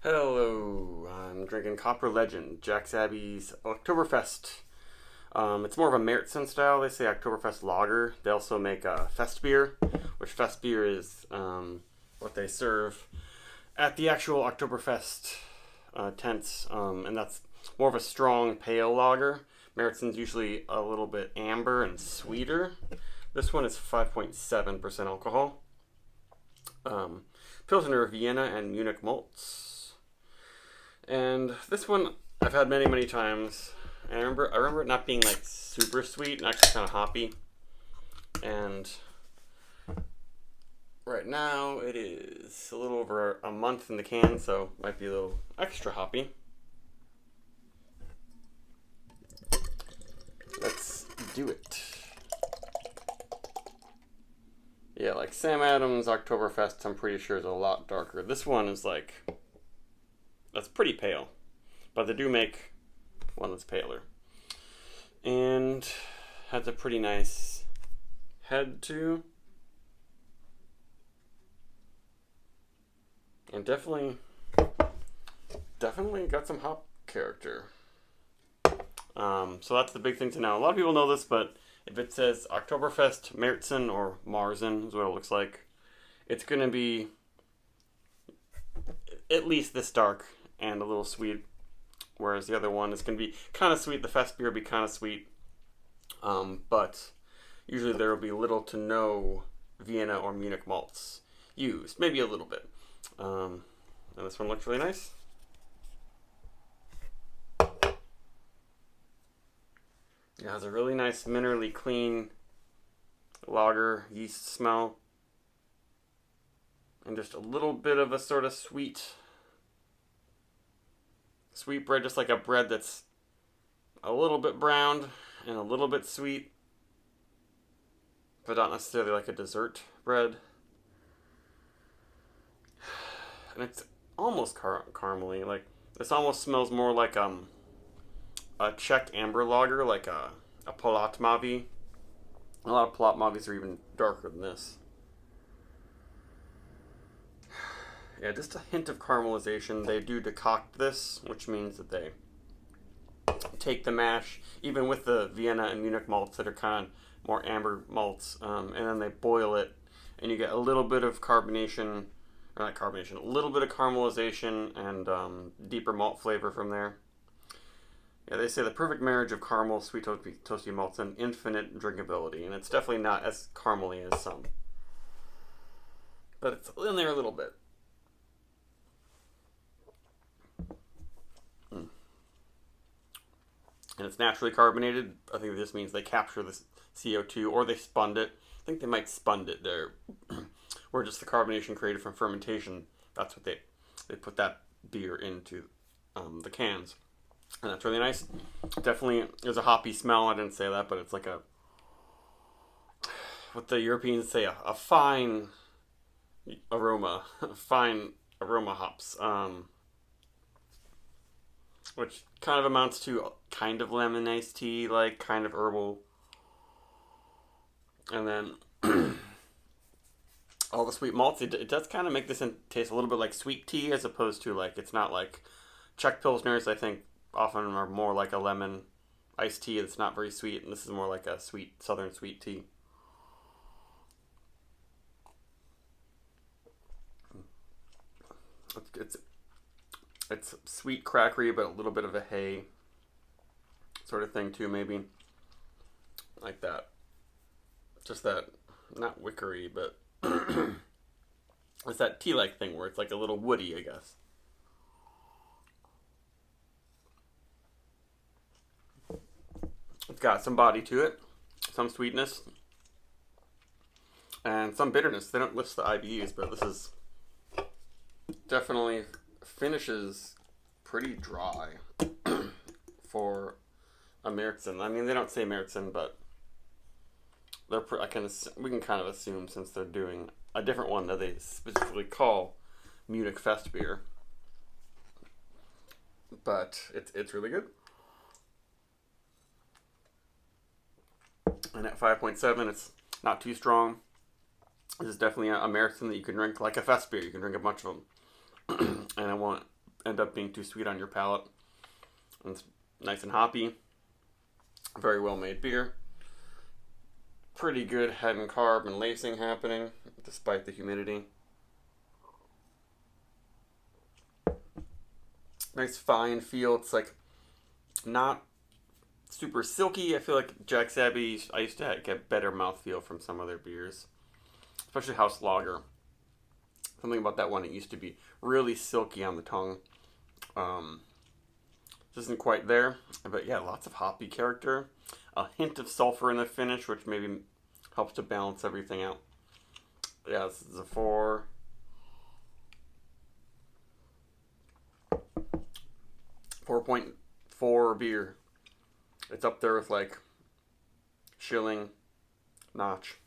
Hello, I'm drinking Copper Legend, Jack's Abbey's Oktoberfest. It's more of a Märzen style. They say Oktoberfest lager. They also make Fest beer, which Fest beer is what they serve at the actual Oktoberfest tents, and that's more of a strong pale lager. Märzen's usually a little bit amber and sweeter. This one is 5.7% alcohol. Pilsner, Vienna, and Munich malts. And this one I've had many, many times. And I remember it not being like super sweet and actually kind of hoppy. And right now it is a little over a month in the can, so might be a little extra hoppy. Let's do it. Yeah, like Sam Adams Oktoberfest, I'm pretty sure is a lot darker. This one is like, that's pretty pale, but they do make one that's paler. And has a pretty nice head too. And definitely got some hop character. So that's the big thing to know. A lot of people know this, but if it says Oktoberfest Märzen or Marzen is what it looks like, it's going to be at least this dark and a little sweet, whereas the other one is going to be kind of sweet. The Fest beer will be kind of sweet, but usually there will be little to no Vienna or Munich malts used, maybe a little bit. And this one looks really nice. It has a really nice minerally clean lager yeast smell, and just a little bit of a sort of sweet bread, just like a bread that's a little bit browned and a little bit sweet, but not necessarily like a dessert bread. And it's almost caramely. Like, this almost smells more like a Czech amber lager, like a Palatmavi. A lot of Palatmavis are even darker than this. Yeah, just a hint of caramelization. They do decoct this, which means that they take the mash, even with the Vienna and Munich malts that are kind of more amber malts, and then they boil it, and you get a little bit of carbonation, or not carbonation, a little bit of caramelization and deeper malt flavor from there. Yeah, they say the perfect marriage of caramel, sweet toasty malts, and infinite drinkability, and it's definitely not as caramely as some, but it's in there a little bit. And it's naturally carbonated. I think this means they capture the CO2, or they spun it. I think they might spun it there, where just the carbonation created from fermentation. That's what they put that beer into the cans, and that's really nice. Definitely, there's a hoppy smell. I didn't say that, but it's like what the Europeans say, a fine aroma, fine aroma hops. Which kind of amounts to kind of lemon iced tea, like kind of herbal. And then all the sweet malts, it does kind of make this taste a little bit like sweet tea, as opposed to, like, it's not like Czech Pilsners, I think, often are more like a lemon iced tea that's not very sweet, and this is more like a sweet, southern sweet tea. It's sweet, crackery, but a little bit of a hay sort of thing too, maybe. Like that. Just that, not wickery, but it's that tea-like thing where it's like a little woody, I guess. It's got some body to it, some sweetness, and some bitterness. They don't list the IBUs, but this is definitely finishes pretty dry for a Märzen. I mean, they don't say Märzen, but we can kind of assume, since they're doing a different one that they specifically call Munich Fest beer. But it's really good. And at 5.7, it's not too strong. This is definitely a Märzen that you can drink like a Fest beer. You can drink a bunch of them, and end up being too sweet on your palate. And it's nice and hoppy. Very well made beer. Pretty good head and carb and lacing happening despite the humidity. Nice fine feel. It's like not super silky. I feel like Jack's Abbey, I used to get better mouthfeel from some other beers, especially House Lager. Something about that one, it used to be really silky on the tongue. This isn't quite there, but yeah, lots of hoppy character. A hint of sulfur in the finish, which maybe helps to balance everything out. Yeah, this is a 4.4 beer. It's up there with like Schilling, Notch.